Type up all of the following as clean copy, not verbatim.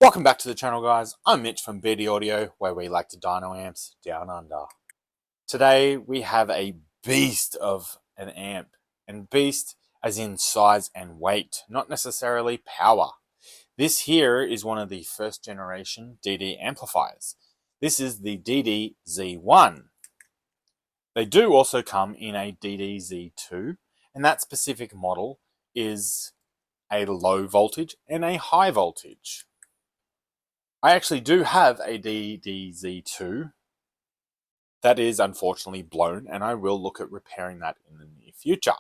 Welcome back to the channel, guys. I'm Mitch from BD Audio, where we like to dyno amps down under. Today we have a beast of an amp, and beast as in size and weight, not necessarily power. This here is one of the first generation DD amplifiers. This is the DDZ1. They do also come in a DDZ2, and that specific model is a low voltage and a high voltage. I actually do have a DDZ2 that is unfortunately blown, and I will look at repairing that in the near future.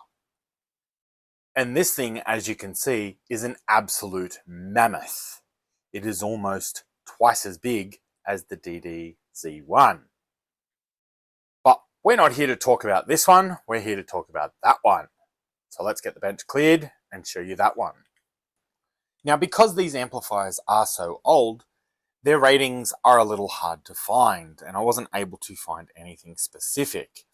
And this thing, as you can see, is an absolute mammoth. It is almost twice as big as the DDZ1. But we're not here to talk about this one, we're here to talk about that one. So let's get the bench cleared and show you that one. Now, because these amplifiers are so old, their ratings are a little hard to find, and I wasn't able to find anything specific.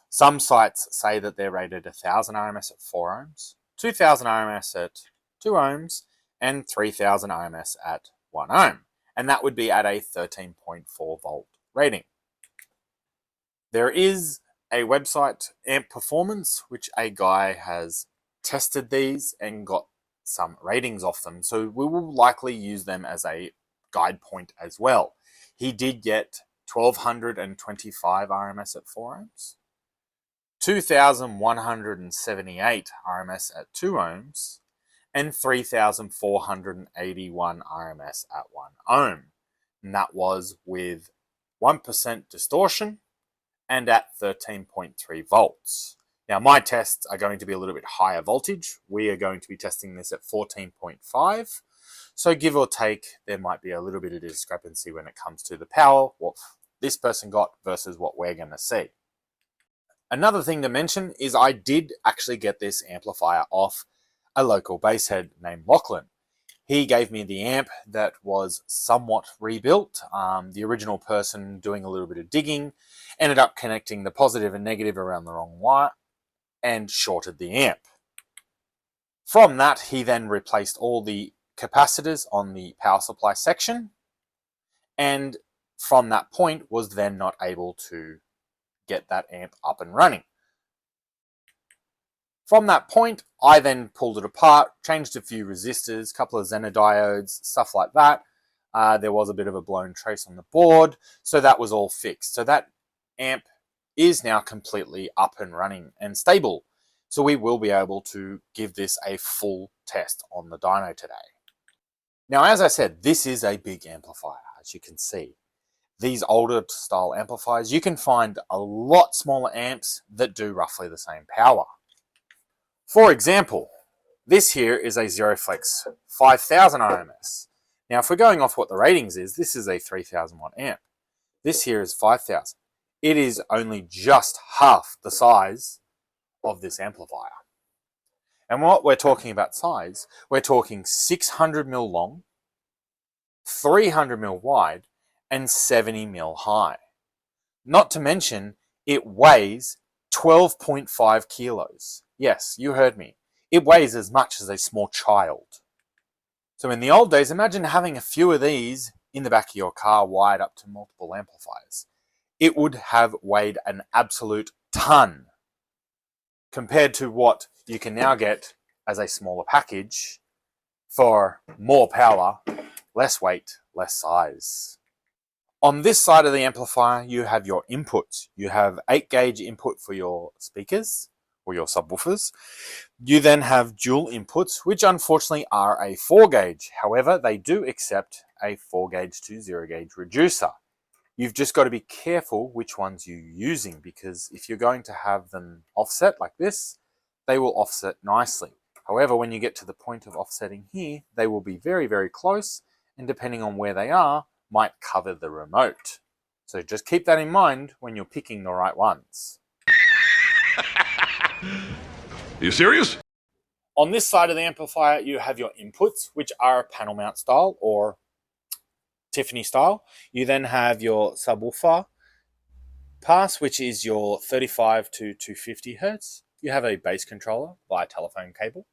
Some sites say that they're rated 1000 RMS at 4 ohms, 2000 RMS at 2 ohms, and 3000 RMS at 1 ohm. And that would be at a 13.4 volt rating. There is a website, Amp Performance, which a guy has tested these and got some ratings off them. So we will likely use them as a guide point as well. He did get 1225 RMS at 4 ohms, 2178 RMS at 2 ohms, and 3481 RMS at 1 ohm. And that was with 1% distortion and at 13.3 volts. Now, my tests are going to be a little bit higher voltage. We are going to be testing this at 14.5. So give or take, there might be a little bit of discrepancy when it comes to the power, what this person got versus what we're going to see. Another thing to mention is I did actually get this amplifier off a local basshead named Lachlan. He gave me the amp that was somewhat rebuilt. The original person, doing a little bit of digging, ended up connecting the positive and negative around the wrong wire and shorted the amp. From that, he then replaced all the capacitors on the power supply section, and from that point was then not able to get that amp up and running. From that point, I then pulled it apart, changed a few resistors, a couple of Zener diodes, stuff like that. There was a bit of a blown trace on the board, so that was all fixed. So that amp is now completely up and running and stable. So we will be able to give this a full test on the dyno today. Now, as I said, this is a big amplifier, as you can see. These older style amplifiers, you can find a lot smaller amps that do roughly the same power. For example, this here is a ZeroFlex 5000 RMS. Now, if we're going off what the ratings is, this is a 3000 watt amp. This here is 5000. It is only just half the size of this amplifier. And what we're talking about size, we're talking 600mm long, 300mm wide, and 70mm high. Not to mention, it weighs 12.5 kilos. Yes, you heard me. It weighs as much as a small child. So in the old days, imagine having a few of these in the back of your car wired up to multiple amplifiers. It would have weighed an absolute ton compared to what you can now get as a smaller package for more power, less weight, less size. On this side of the amplifier, you have your inputs. You have 8-gauge input for your speakers or your subwoofers. You then have dual inputs, which unfortunately are a 4-gauge. However, they do accept a 4-gauge to 0-gauge reducer. You've just got to be careful which ones you're using, because if you're going to have them offset like this, they will offset nicely. However, when you get to the point of offsetting here, they will be very, very close, and depending on where they are, might cover the remote. So just keep that in mind when you're picking the right ones. Are you serious? On this side of the amplifier, you have your inputs, which are panel mount style or Tiffany style. You then have your subwoofer pass, which is your 35 to 250 hertz. You have a bass controller via telephone cable,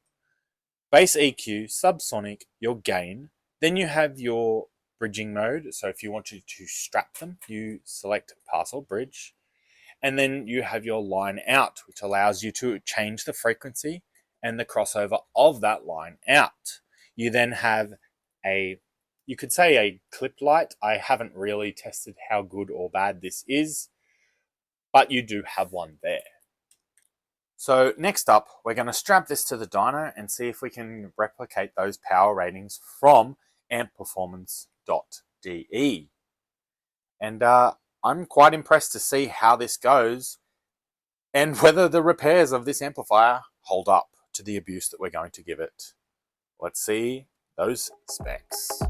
bass EQ, subsonic, your gain, Then you have your bridging mode. So if you wanted to strap them, you select parcel bridge. And then you have your line out, which allows you to change the frequency and the crossover of that line out. You then have you could say a clip light. I haven't really tested how good or bad this is, but you do have one there. So next up, we're going to strap this to the dyno and see if we can replicate those power ratings from ampperformance.de. And I'm quite impressed to see how this goes and whether the repairs of this amplifier hold up to the abuse that we're going to give it. Let's see those specs.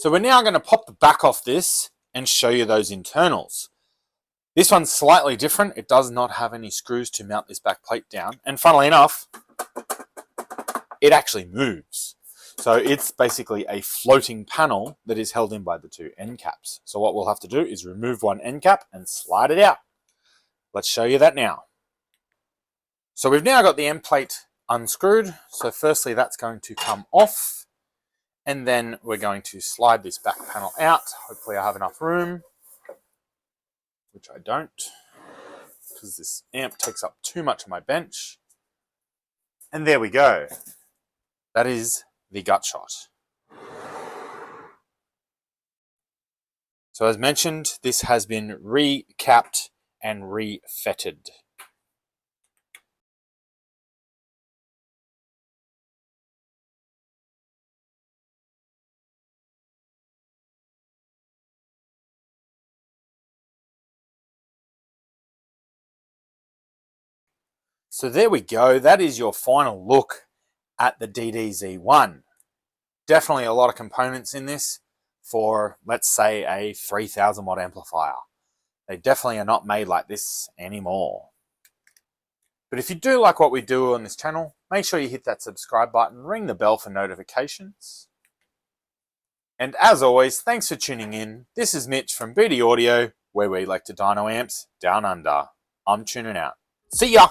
So we're now going to pop the back off this and show you those internals. This one's slightly different. It does not have any screws to mount this back plate down. And funnily enough, it actually moves. So it's basically a floating panel that is held in by the two end caps. So what we'll have to do is remove one end cap and slide it out. Let's show you that now. So we've now got the end plate unscrewed. So firstly, that's going to come off. And then we're going to slide this back panel out. Hopefully I have enough room, which I don't, because this amp takes up too much of my bench. And there we go. That is the gut shot. So as mentioned, this has been recapped and refetted. So there we go. That is your final look at the DDZ1. Definitely a lot of components in this for, let's say, a 3000 watt amplifier. They definitely are not made like this anymore. But if you do like what we do on this channel, make sure you hit that subscribe button, ring the bell for notifications. And as always, thanks for tuning in. This is Mitch from BD Audio, where we like to dyno amps down under. I'm tuning out. See ya!